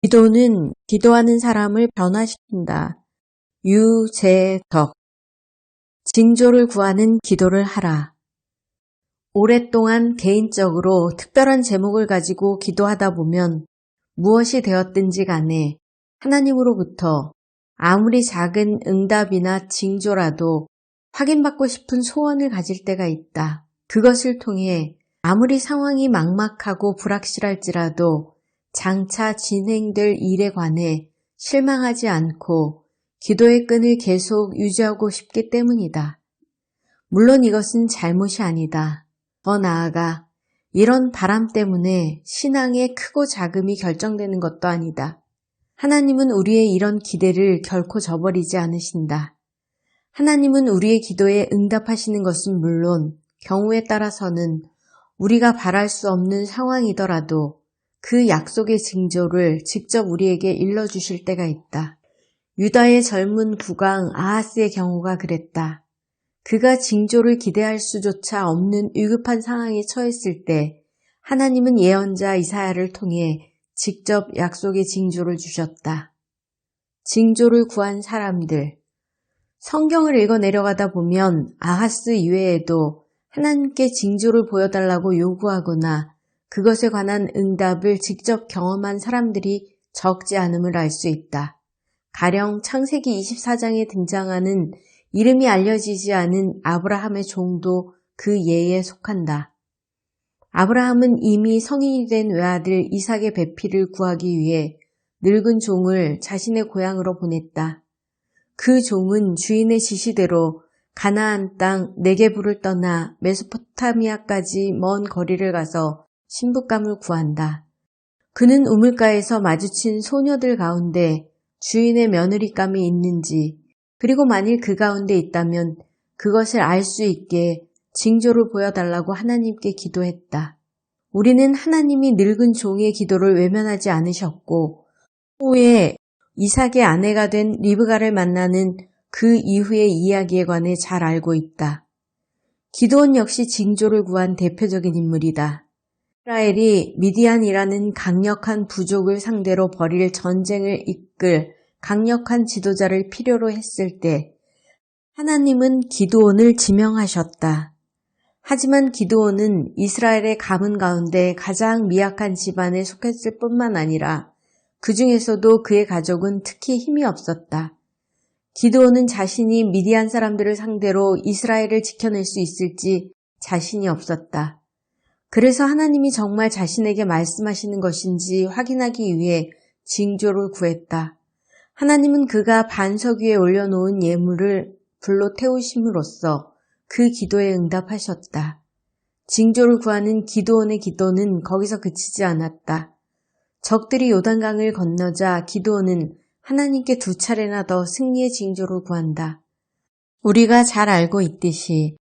기도는 기도하는 사람을 변화시킨다. 유재덕. 징조를 구하는 기도를 하라. 오랫동안 개인적으로 특별한 제목을 가지고 기도하다 보면 무엇이 되었든지 간에 하나님으로부터 아무리 작은 응답이나 징조라도 확인받고 싶은 소원을 가질 때가 있다. 그것을 통해 아무리 상황이 막막하고 불확실할지라도 장차 진행될 일에 관해 실망하지 않고 기도의 끈을 계속 유지하고 싶기 때문이다. 물론 이것은 잘못이 아니다. 더 나아가 이런 바람 때문에 신앙의 크고 작음이 결정되는 것도 아니다. 하나님은 우리의 이런 기대를 결코 저버리지 않으신다. 하나님은 우리의 기도에 응답하시는 것은 물론 경우에 따라서는 우리가 바랄 수 없는 상황이더라도 그 약속의 징조를 직접 우리에게 일러주실 때가 있다. 유다의 젊은 국왕 아하스의 경우가 그랬다. 그가 징조를 기대할 수조차 없는 위급한 상황에 처했을 때 하나님은 예언자 이사야를 통해 직접 약속의 징조를 주셨다. 징조를 구한 사람들. 성경을 읽어 내려가다 보면 아하스 이외에도 하나님께 징조를 보여달라고 요구하거나 그것에 관한 응답을 직접 경험한 사람들이 적지 않음을 알 수 있다. 가령 창세기 24장에 등장하는 이름이 알려지지 않은 아브라함의 종도 그 예에 속한다. 아브라함은 이미 성인이 된 외아들 이삭의 배필을 구하기 위해 늙은 종을 자신의 고향으로 보냈다. 그 종은 주인의 지시대로 가나안 땅 네게부를 떠나 메소포타미아까지 먼 거리를 가서 신부감을 구한다. 그는 우물가에서 마주친 소녀들 가운데 주인의 며느리감이 있는지, 그리고 만일 그 가운데 있다면 그것을 알 수 있게 징조를 보여달라고 하나님께 기도했다. 우리는 하나님이 늙은 종의 기도를 외면하지 않으셨고 후에 이삭의 아내가 된 리브가를 만나는 그 이후의 이야기에 관해 잘 알고 있다. 기드온 역시 징조를 구한 대표적인 인물이다. 이스라엘이 미디안이라는 강력한 부족을 상대로 벌일 전쟁을 이끌 강력한 지도자를 필요로 했을 때 하나님은 기드온을 지명하셨다. 하지만 기드온은 이스라엘의 가문 가운데 가장 미약한 집안에 속했을 뿐만 아니라 그 중에서도 그의 가족은 특히 힘이 없었다. 기드온은 자신이 미디안 사람들을 상대로 이스라엘을 지켜낼 수 있을지 자신이 없었다. 그래서 하나님이 정말 자신에게 말씀하시는 것인지 확인하기 위해 징조를 구했다. 하나님은 그가 반석 위에 올려놓은 예물을 불로 태우심으로써 그 기도에 응답하셨다. 징조를 구하는 기드온의 기도는 거기서 그치지 않았다. 적들이 요단강을 건너자 기드온은 하나님께 2차례나 더 승리의 징조를 구한다. 우리가 잘 알고 있듯이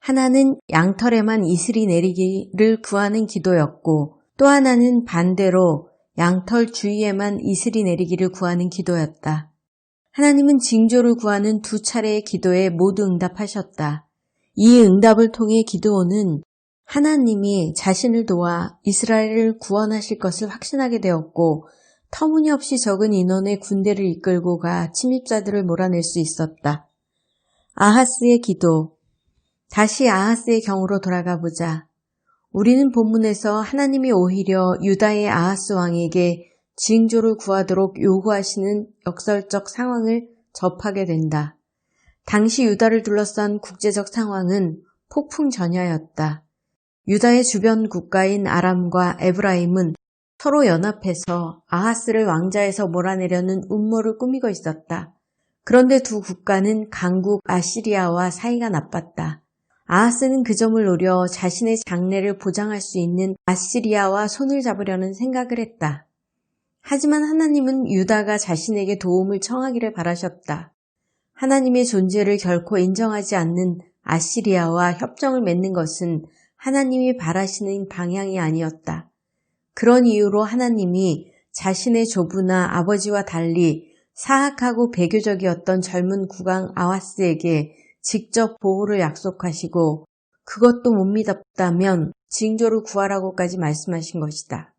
하나는 양털에만 이슬이 내리기를 구하는 기도였고 또 하나는 반대로 양털 주위에만 이슬이 내리기를 구하는 기도였다. 하나님은 징조를 구하는 2차례의 기도에 모두 응답하셨다. 이 응답을 통해 기드온은 하나님이 자신을 도와 이스라엘을 구원하실 것을 확신하게 되었고 터무니없이 적은 인원의 군대를 이끌고 가 침입자들을 몰아낼 수 있었다. 아하스의 기도. 다시 아하스의 경우로 돌아가 보자. 우리는 본문에서 하나님이 오히려 유다의 아하스 왕에게 징조를 구하도록 요구하시는 역설적 상황을 접하게 된다. 당시 유다를 둘러싼 국제적 상황은 폭풍전야였다. 유다의 주변 국가인 아람과 에브라임은 서로 연합해서 아하스를 왕자에서 몰아내려는 음모를 꾸미고 있었다. 그런데 두 국가는 강국 아시리아와 사이가 나빴다. 아하스는 그 점을 노려 자신의 장래를 보장할 수 있는 아시리아와 손을 잡으려는 생각을 했다. 하지만 하나님은 유다가 자신에게 도움을 청하기를 바라셨다. 하나님의 존재를 결코 인정하지 않는 아시리아와 협정을 맺는 것은 하나님이 바라시는 방향이 아니었다. 그런 이유로 하나님이 자신의 조부나 아버지와 달리 사악하고 배교적이었던 젊은 국왕 아하스에게 직접 보호를 약속하시고 그것도 못 믿었다면 징조를 구하라고까지 말씀하신 것이다.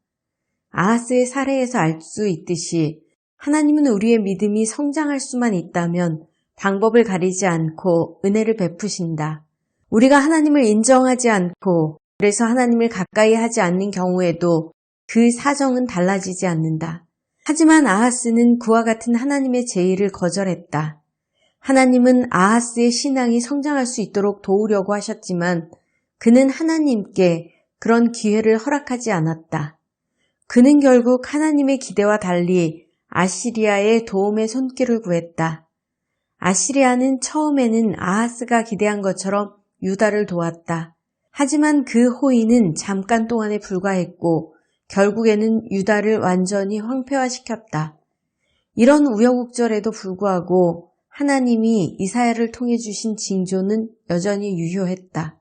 아하스의 사례에서 알 수 있듯이 하나님은 우리의 믿음이 성장할 수만 있다면 방법을 가리지 않고 은혜를 베푸신다. 우리가 하나님을 인정하지 않고 그래서 하나님을 가까이 하지 않는 경우에도 그 사정은 달라지지 않는다. 하지만 아하스는 그와 같은 하나님의 제의를 거절했다. 하나님은 아하스의 신앙이 성장할 수 있도록 도우려고 하셨지만 그는 하나님께 그런 기회를 허락하지 않았다. 그는 결국 하나님의 기대와 달리 아시리아의 도움의 손길을 구했다. 아시리아는 처음에는 아하스가 기대한 것처럼 유다를 도왔다. 하지만 그 호의는 잠깐 동안에 불과했고 결국에는 유다를 완전히 황폐화시켰다. 이런 우여곡절에도 불구하고 하나님이 이사야를 통해 주신 징조는 여전히 유효했다.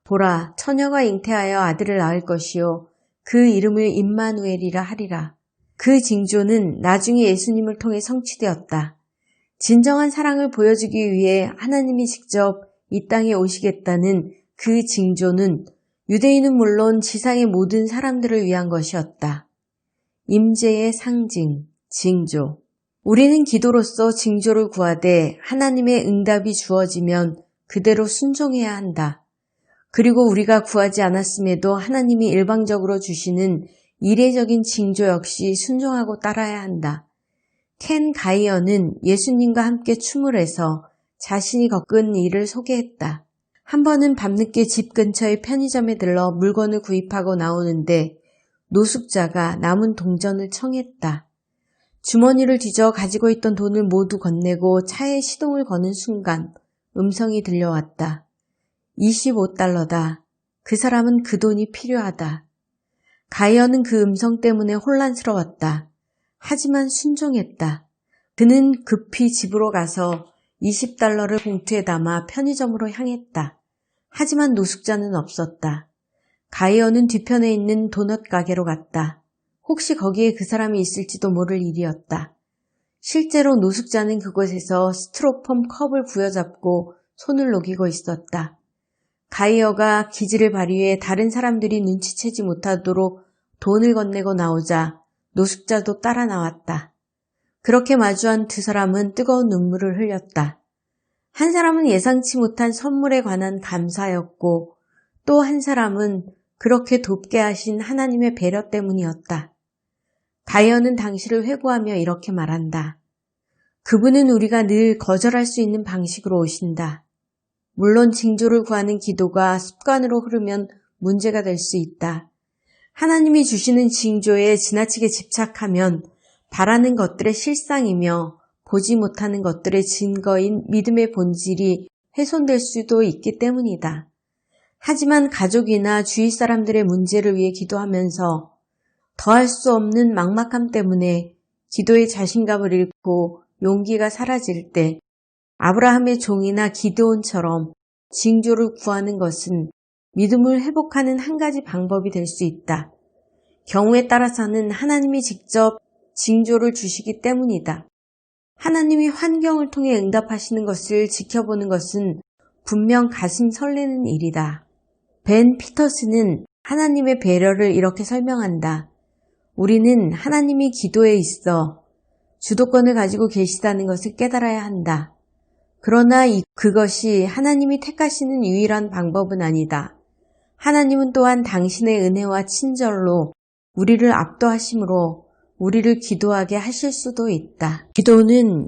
보라, 처녀가 잉태하여 아들을 낳을 것이요 그 이름을 임마누엘이라 하리라. 그 징조는 나중에 예수님을 통해 성취되었다. 진정한 사랑을 보여주기 위해 하나님이 직접 이 땅에 오시겠다는 그 징조는 유대인은 물론 지상의 모든 사람들을 위한 것이었다. 임재의 상징, 징조. 우리는 기도로서 징조를 구하되 하나님의 응답이 주어지면 그대로 순종해야 한다. 그리고 우리가 구하지 않았음에도 하나님이 일방적으로 주시는 이례적인 징조 역시 순종하고 따라야 한다. 켄 가이어는 예수님과 함께 춤을 해서 자신이 겪은 일을 소개했다. 한 번은 밤늦게 집 근처의 편의점에 들러 물건을 구입하고 나오는데 노숙자가 남은 동전을 청했다. 주머니를 뒤져 가지고 있던 돈을 모두 건네고 차에 시동을 거는 순간 음성이 들려왔다. 25달러다. 그 사람은 그 돈이 필요하다. 가이어는 그 음성 때문에 혼란스러웠다. 하지만 순종했다. 그는 급히 집으로 가서 20달러를 봉투에 담아 편의점으로 향했다. 하지만 노숙자는 없었다. 가이어는 뒤편에 있는 도넛 가게로 갔다. 혹시 거기에 그 사람이 있을지도 모를 일이었다. 실제로 노숙자는 그곳에서 스티로폼 컵을 부여잡고 손을 녹이고 있었다. 가이어가 기지를 발휘해 다른 사람들이 눈치채지 못하도록 돈을 건네고 나오자 노숙자도 따라 나왔다. 그렇게 마주한 두 사람은 뜨거운 눈물을 흘렸다. 한 사람은 예상치 못한 선물에 관한 감사였고 또 한 사람은 그렇게 돕게 하신 하나님의 배려 때문이었다. 가이어는 당시를 회고하며 이렇게 말한다. 그분은 우리가 늘 거절할 수 있는 방식으로 오신다. 물론 징조를 구하는 기도가 습관으로 흐르면 문제가 될 수 있다. 하나님이 주시는 징조에 지나치게 집착하면 바라는 것들의 실상이며 보지 못하는 것들의 증거인 믿음의 본질이 훼손될 수도 있기 때문이다. 하지만 가족이나 주위 사람들의 문제를 위해 기도하면서 더할 수 없는 막막함 때문에 기도의 자신감을 잃고 용기가 사라질 때 아브라함의 종이나 기드온처럼 징조를 구하는 것은 믿음을 회복하는 한 가지 방법이 될 수 있다. 경우에 따라서는 하나님이 직접 징조를 주시기 때문이다. 하나님이 환경을 통해 응답하시는 것을 지켜보는 것은 분명 가슴 설레는 일이다. 벤 피터스는 하나님의 배려를 이렇게 설명한다. 우리는 하나님이 기도에 있어 주도권을 가지고 계시다는 것을 깨달아야 한다. 그러나 그것이 하나님이 택하시는 유일한 방법은 아니다. 하나님은 또한 당신의 은혜와 친절로 우리를 압도하심으로 우리를 기도하게 하실 수도 있다. 기도는